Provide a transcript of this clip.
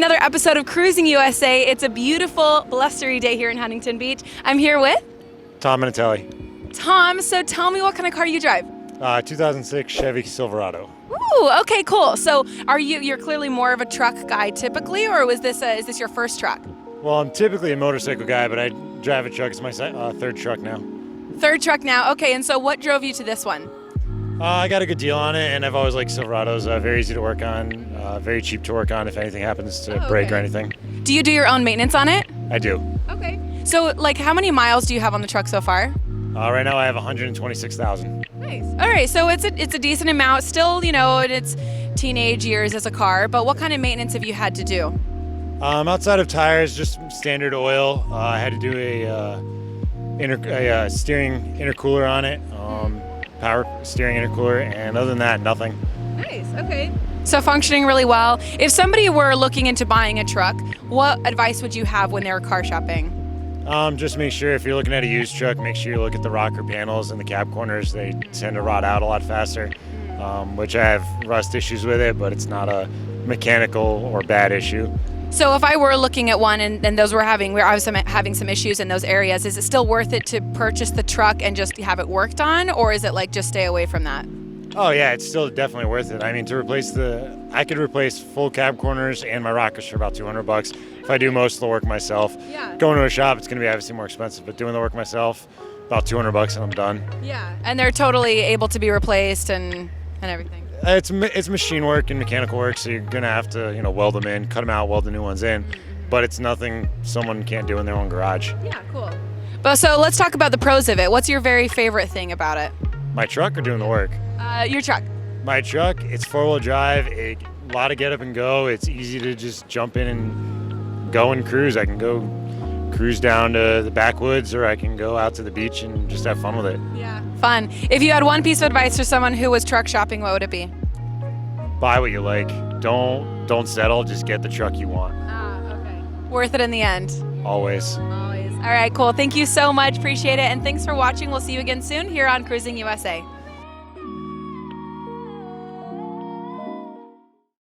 another episode of Cruising USA. It's a beautiful, blustery day here in Huntington Beach. I'm here with Tom Minatelli. Tom. So tell me what kind of car you drive. 2006 Chevy Silverado. Ooh, okay, cool. So you're clearly more of a truck guy typically, or is this your first truck? Well, I'm typically a motorcycle guy, but I drive a truck. It's my third truck now. Third truck now. Okay, and so what drove you to this one? I got a good deal on it, and I've always liked Silverados. Very easy to work on, very cheap to work on if anything happens to break or anything. Do you do your own maintenance on it? I do. Okay. So, like, how many miles do you have on the truck so far? Right now I have 126,000. Nice. All right, so it's a decent amount. Still, in its teenage years as a car, but what kind of maintenance have you had to do? Outside of tires, just standard oil. I had to do a steering intercooler on it, power steering intercooler, and other than that, nothing. Nice, okay. So functioning really well. If somebody were looking into buying a truck, what advice would you have when they were car shopping? Just make sure if you're looking at a used truck, make sure you look at the rocker panels and the cab corners. They tend to rot out a lot faster, which I have rust issues with it, but it's not a mechanical or bad issue. So if I were looking at one and I was having some issues in those areas, is it still worth it to purchase the truck and just have it worked on, or is it like just stay away from that? Oh yeah, it's still definitely worth it. I mean, I could replace full cab corners and my rockers for about $200 if I do most of the work myself. Yeah. Going to a shop, it's going to be obviously more expensive, but doing the work myself, about $200 and I'm done. Yeah, and they're totally able to be replaced and everything. It's machine work and mechanical work, so you're gonna have to weld them in, cut them out, weld the new ones in. But it's nothing someone can't do in their own garage. Yeah, cool. But so let's talk about the pros of it. What's your very favorite thing about it? My truck or doing the work? Your truck. My truck, it's 4-wheel drive. A lot of get up and go. It's easy to just jump in and go and cruise. I can go cruise down to the backwoods, or I can go out to the beach and just have fun with it. Yeah, fun. If you had one piece of advice for someone who was truck shopping, what would it be? Buy what you like. Don't settle. Just get the truck you want. Okay. Worth it in the end. Always. Always. All right, cool. Thank you so much. Appreciate it. And thanks for watching. We'll see you again soon here on Cruising USA.